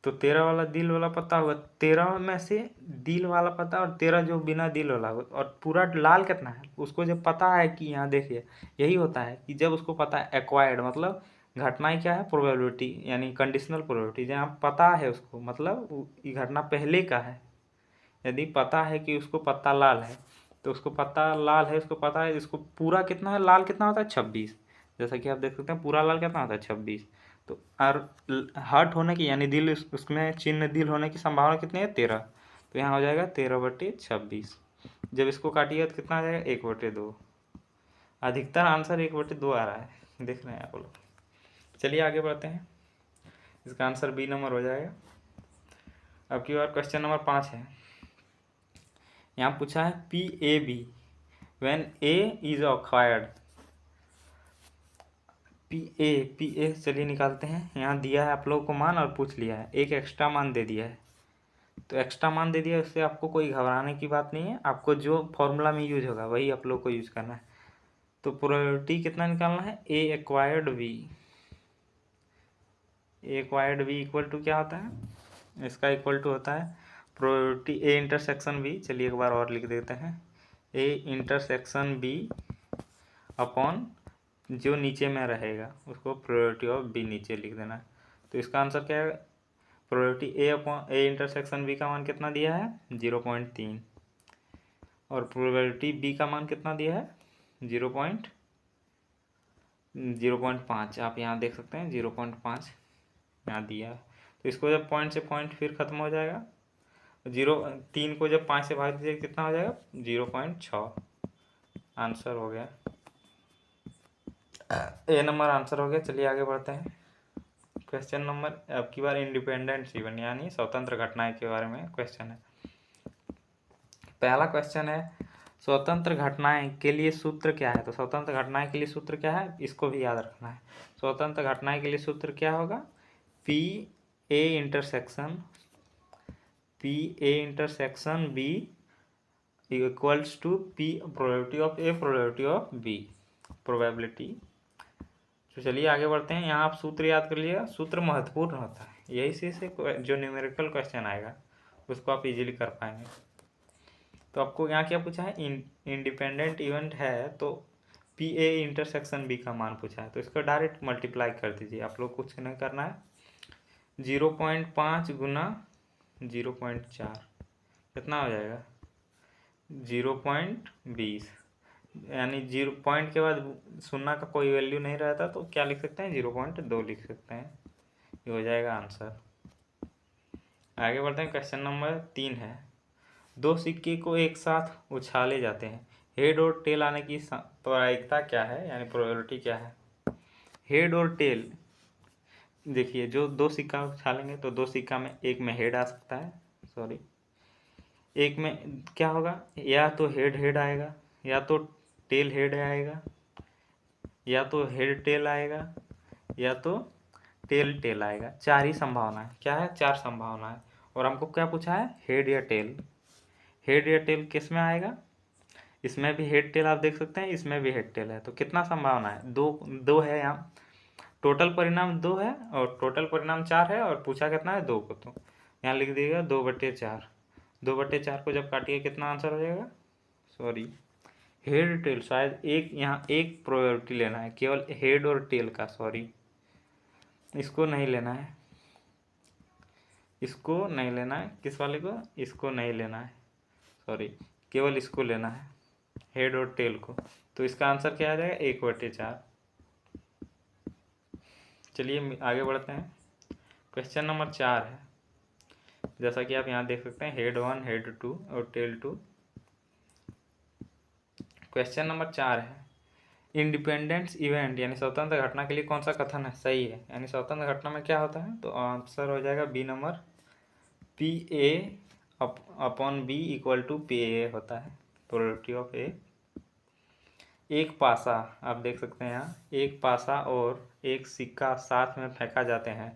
तो 13 वाला दिल वाला पत्ता होगा, 13 में से दिल वाला पत्ता और 13 जो बिना दिल वाला होगा। और पूरा लाल कितना है उसको जब पता है कि, यहाँ देखिए यही होता है कि जब उसको पता है एक्वायर्ड, मतलब घटना क्या है? प्रोबेबिलिटी, यानी कंडीशनल प्रोबेबिलिटी। जहाँ पता है उसको, मतलब ये घटना पहले का है। यदि पता है कि उसको पत्ता लाल है, तो उसको पत्ता लाल है, उसको पता है इसको पूरा कितना है, लाल कितना होता है? 26। जैसा कि आप देख सकते हैं पूरा लाल कितना होता है? 26। तो और हर्ट होने की, यानी दिल, उसमें चिन्ह दिल होने की संभावना कितनी है? 13। तो यहाँ हो जाएगा 13/26। जब इसको काटिए तो कितना आ जाएगा? 1/2। अधिकतर आंसर 1/2 आ रहा है, देख रहे हैं आप लोग। चलिए आगे बढ़ते हैं, इसका आंसर बी नंबर हो जाएगा। अब की बार क्वेश्चन नंबर 5 है। यहाँ पूछा है PAB when A is acquired. PA चलिए निकालते हैं। यहाँ दिया है आप लोगों को मान और पूछ लिया है, एक एक्स्ट्रा मान दे दिया है। तो एक्स्ट्रा मान दे दिया, उससे आपको कोई घबराने की बात नहीं है। आपको जो फॉर्मूला में यूज होगा वही आप लोग को यूज करना है। तो प्रोबेबिलिटी कितना निकालना है, A acquired B। A acquired B equal to क्या होता है, इसका इक्वल टू होता है प्रोबेबिलिटी A इंटरसेक्शन B। चलिए एक बार और लिख देते हैं, A इंटरसेक्शन B अपॉन जो नीचे में रहेगा उसको प्रोबेबिलिटी ऑफ B नीचे लिख देना है। तो इसका आंसर क्या है, probability A upon A intersection B का मान कितना दिया है 0.3 और प्रोबेबिलिटी B का मान कितना दिया है 0.5। आप यहाँ देख सकते हैं 0.5 यहाँ दिया है। तो इसको जब पॉइंट से पॉइंट फिर खत्म हो जाएगा, 0.3 को जब 5 से भाग दीजिए कितना हो जाएगा 0.6। आंसर हो गया, A नंबर आंसर हो गया। चलिए आगे बढ़ते हैं। क्वेश्चन नंबर अब की बार इंडिपेंडेंट इवेंट यानी स्वतंत्र घटनाएं के बारे में क्वेश्चन है। पहला क्वेश्चन है स्वतंत्र घटनाएं के लिए सूत्र क्या है। तो स्वतंत्र घटनाएं के लिए सूत्र क्या है, इसको भी याद रखना है। स्वतंत्र घटनाएं के लिए सूत्र क्या होगा, PA intersection B equals to P probability of A probability of B probability. तो चलिए आगे बढ़ते हैं। यहाँ आप सूत्र याद कर लीजिएगा, सूत्र महत्वपूर्ण होता है, यही से जो न्यूमेरिकल क्वेश्चन आएगा उसको आप इजीली कर पाएंगे। तो आपको यहाँ क्या पूछा है, इंडिपेंडेंट इवेंट है तो PA इंटरसेक्शन B का मान पूछा है, तो इसको डायरेक्ट मल्टीप्लाई कर दीजिए। आप लोग कुछ नहीं करना है, 0.5 गुना 0.4 कितना हो जाएगा 0.20, यानी 0 पॉइंट के बाद शून्य का कोई वैल्यू नहीं रहता तो क्या लिख सकते हैं 0.2 लिख सकते हैं, ये हो जाएगा आंसर। आगे बढ़ते हैं। क्वेश्चन नंबर 3 है, दो सिक्के को एक साथ उछाले जाते हैं, हेड और टेल आने की प्रायिकता क्या है, यानी प्रोबेबिलिटी क्या है। हेड और टेल देखिए, जो दो सिक्का उछालेंगे तो दो सिक्का में एक में हेड आ सकता है, सॉरी एक में क्या होगा, या तो हेड हेड आएगा, या तो टेल हेड आएगा, या तो हेड टेल आएगा, या तो टेल टेल आएगा। चार ही संभावना है, क्या है, चार संभावना है। और हमको क्या पूछा है, हेड या टेल। हेड या टेल किस में आएगा, इसमें भी हेड टेल आप देख सकते हैं, इसमें भी हेड टेल है। तो कितना संभावना है, दो दो है। यहाँ टोटल परिणाम 2 है और टोटल परिणाम 4 है, और पूछा कितना है 2 को। तो यहाँ लिख दीजिएगा 2/4। 2/4 को जब काटिए कितना आंसर हो जाएगा, सॉरी हेड टेल, शायद एक यहाँ एक प्रोबेबिलिटी लेना है केवल हेड और टेल का, सॉरी इसको नहीं लेना है, इसको नहीं लेना है, किस वाले को, इसको नहीं लेना है, सॉरी केवल इसको लेना है हेड और टेल को। तो इसका आंसर क्या आ जाएगा 1/4। चलिए आगे बढ़ते हैं। क्वेश्चन नंबर 4 है, जैसा कि आप यहाँ देख सकते हैं हेड 1 हेड 2 और टेल 2। क्वेश्चन नंबर 4 है, इंडिपेंडेंस इवेंट यानी स्वतंत्र घटना के लिए कौन सा कथन है सही है, यानी स्वतंत्र घटना में क्या होता है। तो आंसर हो जाएगा B number, PA upon B equal to PA होता है, प्रोबेबिलिटी ऑफ A। एक पासा आप देख सकते हैं यहाँ, एक पासा और एक सिक्का साथ में फेंका जाते हैं,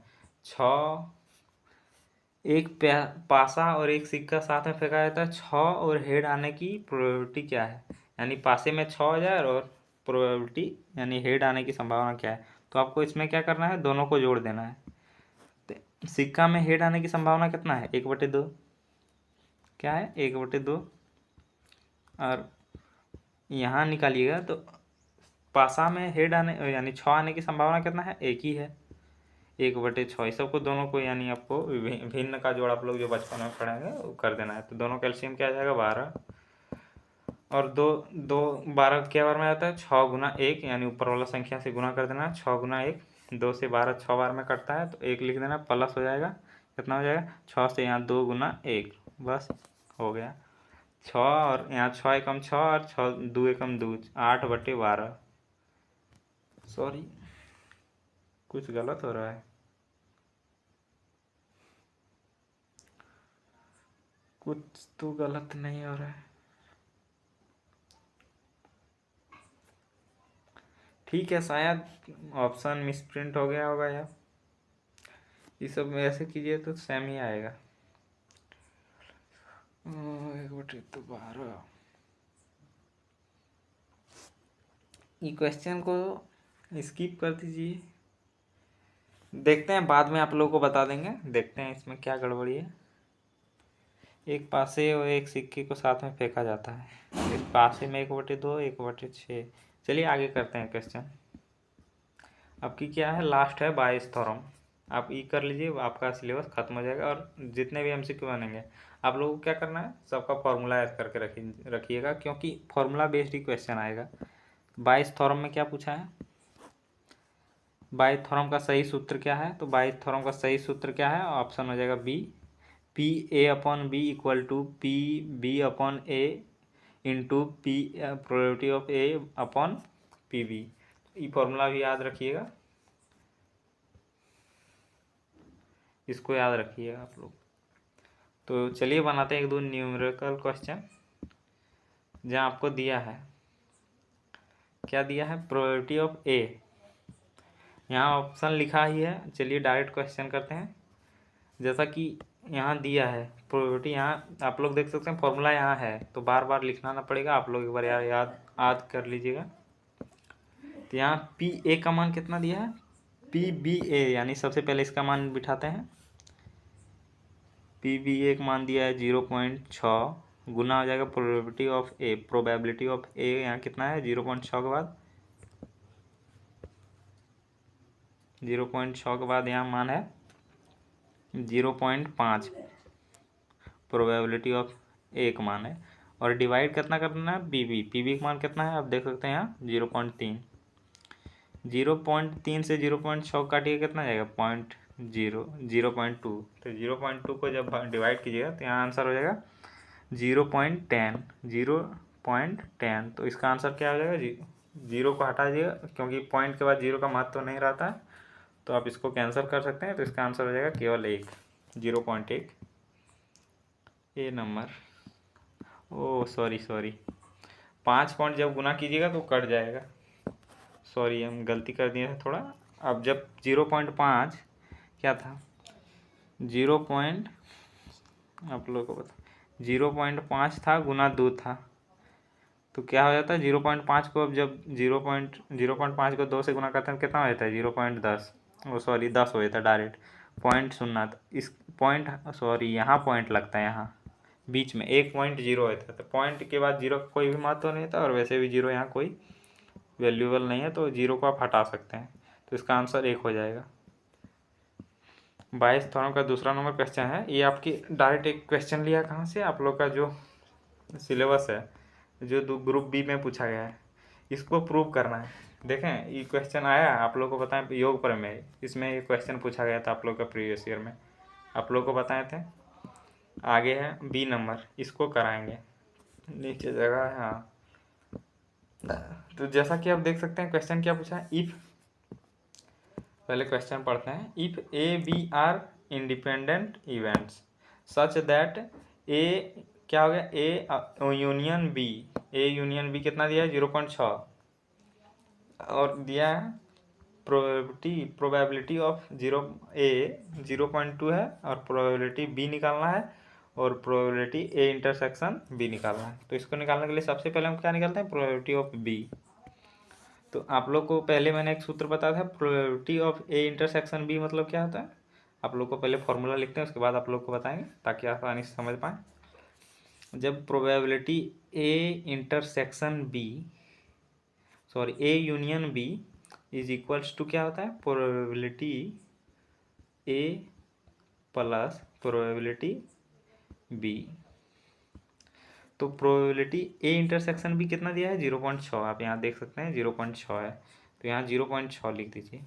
पासा और एक सिक्का साथ में फेंका जाता है, 6 और हेड आने की प्रोबेबिलिटी क्या है, यानी पासे में 6 हो जाए और प्रोबेबिलिटी यानी हेड आने की संभावना क्या है। तो आपको इसमें क्या करना है, दोनों को जोड़ देना है। तो सिक्का में हेड आने की संभावना कितना है 1/2, क्या है 1/2, और यहाँ निकालिएगा तो पासा में हेड आने यानी 6 आने की संभावना कितना है, एक ही है 1/6। इस सबको दोनों को यानी आपको भिन्न का जोड़ आप लोग जो बचपन में पढ़ेंगे वो कर देना है। तो दोनों कैल्शियम क्या आ जाएगा 12, और दो दो 12 क्या बार में आता है 6 गुना 1, यानी ऊपर वाला संख्या से गुना कर देना है, 6 गुना 1, 2 से 12 6 बार में कटता है, तो 1 लिख देना, प्लस हो जाएगा कितना हो जाएगा 6 से यहाँ 2 गुना 1, बस हो गया। 6 और यहाँ 6 एकम 6 और 6 2 एकम 2, 8/12। सॉरी, कुछ गलत हो रहा है, कुछ तो गलत नहीं हो रहा है। ठीक है, शायद ऑप्शन मिसप्रिंट हो गया होगा या ये सब में ऐसे कीजिए तो सेम ही आएगा। 1/12। ये क्वेश्चन को स्किप कर दीजिए, देखते हैं बाद में आप लोगों को बता देंगे। देखते हैं इसमें क्या गड़बड़ी है। एक पासे और एक सिक्के को साथ में फेंका जाता है, एक पासे में 1/2, 1/6। चलिए आगे करते हैं क्वेश्चन। आपकी क्या है, लास्ट है बाइस थ्योरम। आप ई कर लीजिए, आपका सिलेबस खत्म हो जाएगा। और जितने भी एमसीक्यू बनेंगे आप लोगों को क्या करना है, सबका फॉर्मूला याद करके रखिएगा, क्योंकि फॉर्मूला बेस्ड ही क्वेश्चन आएगा। बाइस थ्योरम में क्या पूछा है, बाइस थ्योरम का सही सूत्र क्या है? तो बाइस थ्योरम का सही सूत्र क्या है? ऑप्शन हो जाएगा B, PA/B equal to PB/A into P probability of A/PB। ये फॉर्मूला भी याद रखिएगा, इसको याद रखिएगा आप लोग। तो चलिए बनाते हैं एक दो न्यूमेरिकल क्वेश्चन, जहाँ आपको दिया है, क्या दिया है, प्रोबेबिलिटी ऑफ A। यहाँ ऑप्शन लिखा ही है। चलिए डायरेक्ट क्वेश्चन करते हैं। जैसा कि यहाँ दिया है प्रोबेबिलिटी, यहाँ आप लोग देख सकते हैं फॉर्मूला यहाँ है, तो बार बार लिखना ना पड़ेगा, आप लोग एक बार याद कर लीजिएगा। तो यहाँ PA का मान कितना दिया है, PBA, यानी सबसे पहले इसका मान बिठाते हैं। PBA का मान दिया है 0.6, गुना हो जाएगा probability of A। Probability of A यहाँ कितना है, 0.6 के बाद 0.6 के बाद यहाँ मान है 0.5, प्रोबेबिलिटी ऑफ A का मान है। और डिवाइड कितना करना है, PB का मान कितना है, आप देख सकते हैं यहाँ 0.3। 0.3 से 0.6 काटिए कितना जाएगा, 0.2। तो 0.2 को जब डिवाइड कीजिएगा तो यहाँ आंसर हो जाएगा 0.10। तो इसका आंसर क्या हो जाएगा, 0 को हटा दीजिएगा, क्योंकि पॉइंट के बाद 0 का महत्व तो नहीं रहता है, तो आप इसको कैंसिल कर सकते हैं। तो इसका आंसर हो जाएगा केवल 0.1। ए नंबर, ओ सॉरी 5 पॉइंट जब गुना कीजिएगा तो कट जाएगा, सॉरी हम गलती कर दिए थे थोड़ा। अब जब 0.5 क्या था, 0 पॉइंट, आप लोगों को बता 0.5 था गुना 2 था, तो क्या हो जाता है 0.5 को, अब जब 0.5 को 2 से गुना करते हैं कितना हो जाता है, 0.10, वो सॉरी 10 हो जाता है डायरेक्ट। पॉइंट सुनना, तो इस पॉइंट, सॉरी यहाँ पॉइंट लगता है, यहाँ बीच में 1.0 होता है। तो पॉइंट के बाद 0 का कोई भी महत्व नहीं था, और वैसे भी 0 यहाँ कोई वैल्यूएबल नहीं है, तो 0 को आप हटा सकते हैं। तो इसका आंसर 1 हो जाएगा। 22 थ्योरम का दूसरा नंबर क्वेश्चन है। ये आपकी डायरेक्ट एक क्वेश्चन लिया कहाँ से, आप लोग का जो सिलेबस है, जो ग्रुप बी में पूछा गया है, इसको प्रूव करना है। देखें ये क्वेश्चन आया, आप लोग को बताएं, योग प्रमेय, इसमें ये क्वेश्चन पूछा गया था आप लोग का प्रीवियस ईयर में, आप लोग को बताए थे। आगे है बी नंबर, इसको कराएंगे, नीचे जगह है हाँ। तो जैसा कि आप देख सकते हैं क्वेश्चन क्या पूछा है, इफ, पहले क्वेश्चन पढ़ते हैं। If A/B are independent events such that A, क्या हो गया, A union B, A union B कितना दिया है, 0.6, और दिया है प्रोबेबिलिटी ऑफ A 0.2 है, और प्रोबेबिलिटी B निकालना है, और प्रोबेबिलिटी A इंटरसेक्शन B निकालना है। तो इसको निकालने के लिए सबसे पहले हम क्या निकालते हैं, प्रोबेबिलिटी ऑफ B। तो आप लोग को पहले मैंने एक सूत्र बताया था, probability of A intersection B मतलब क्या होता है। आप लोग को पहले फॉर्मूला लिखते हैं, उसके बाद आप लोग को बताएंगे, ताकि आप आसानी से समझ पाएँ। जब probability A intersection B, sorry A union B is equals to क्या होता है, probability A plus probability B। तो प्रोबेबिलिटी A इंटरसेक्शन B कितना दिया है, 0.6, आप यहाँ देख सकते हैं 0.6 है, तो यहाँ 0.6 लिख दीजिए।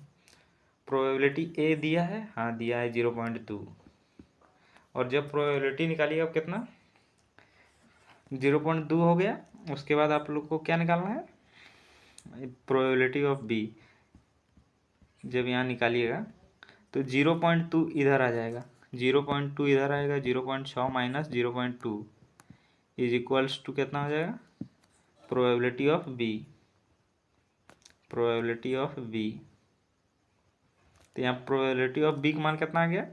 प्रोबेबिलिटी A दिया है, हाँ दिया है 0.2, और जब प्रोबेबिलिटी निकालिए अब कितना, 0.2 हो गया। उसके बाद आप लोग को क्या निकालना है, प्रोबेबिलिटी ऑफ बी। जब यहाँ निकालिएगा तो 0.2 इधर आ जाएगा, 0.2 इधर आएगा, 0.6 माइनस 0.2 इज इक्वल्स टू कितना हो जाएगा, probability of B, probability of B. तो यहाँ प्रोबेबिलिटी ऑफ बी का मान कितना आ गया,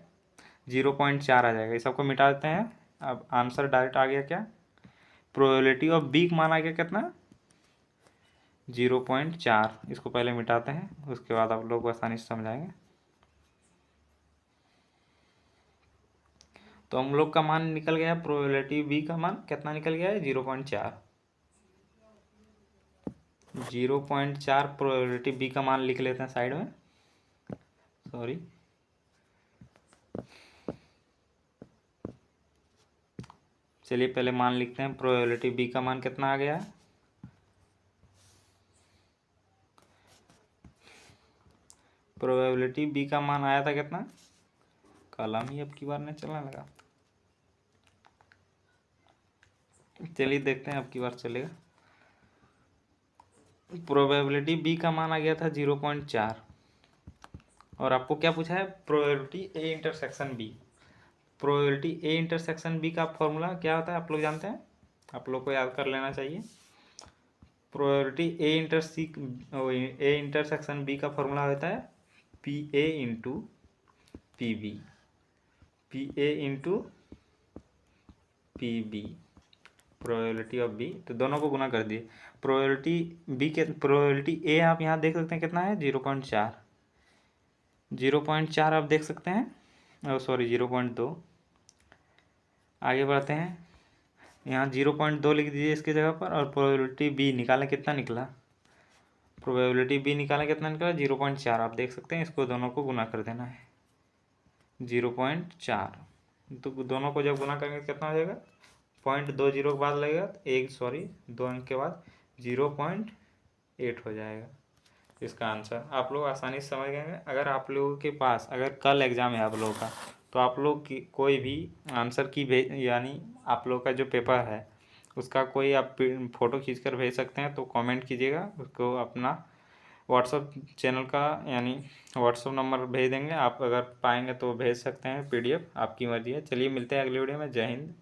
0.4 आ जाएगा। इस सबको मिटा देते हैं, अब आंसर डायरेक्ट आ गया क्या, प्रोबेबिलिटी ऑफ बी का मान आ गया कितना, 0.4। इसको पहले मिटाते हैं, उसके बाद आप लोग को आसानी से समझाएंगे। तो हम लोग का मान निकल गया, प्रोबेबिलिटी बी का मान कितना निकल गया है, 0.4। 0.4 प्रोबेबिलिटी बी का मान लिख लेते हैं साइड में, सॉरी। चलिए पहले मान लिखते हैं, प्रोबेबिलिटी बी का मान कितना आ गया है, प्रोबेबिलिटी बी का मान आया था कितना, कलम ही अब की बार नहीं चलने लगा। चलिए देखते हैं अब की बार चलेगा। प्रोबेबिलिटी बी का मान आ गया था 0.4, और आपको क्या पूछा है, probability A intersection B. Probability A intersection B का फॉर्मूला क्या होता है, आप लोग जानते हैं, आप लोग को याद कर लेना चाहिए। प्रोबेबिलिटी ए इंटरसेक्शन बी का फॉर्मूला होता है P A into P B, P A into P B, probability of B. तो दोनों को गुना कर दिए, प्रोबेबिलिटी बी के, प्रोबेबिलिटी ए आप यहाँ देख सकते हैं कितना है, 0.4, 0.4 आप देख सकते हैं, सॉरी 0.2। आगे बढ़ते हैं, यहाँ 0.2 लिख दीजिए इसकी जगह पर, और प्रोबेबिलिटी बी निकालें कितना निकला, प्रोबेबिलिटी बी निकालें कितना निकला, 0.4 आप देख सकते हैं। इसको दोनों को गुना कर देना है, 0.4। तो दोनों को जब गुना करेंगे कितना हो जाएगा, 0.20 के बाद लगेगा, एक सॉरी 2 अंक के बाद 0.8 हो जाएगा। इसका आंसर आप लोग आसानी से समझ गए। अगर आप लोगों के पास, अगर कल एग्ज़ाम है आप लोगों का, तो आप लोग की कोई भी आंसर की यानी आप लोग का जो पेपर है उसका कोई आप फ़ोटो खींचकर भेज सकते हैं। तो कमेंट कीजिएगा, उसको अपना व्हाट्सअप चैनल का यानी व्हाट्सअप नंबर भेज देंगे, आप अगर पाएंगे तो भेज सकते हैं, PDF आपकी मर्ज़ी है। चलिए मिलते हैं अगले वीडियो में, जय हिंद।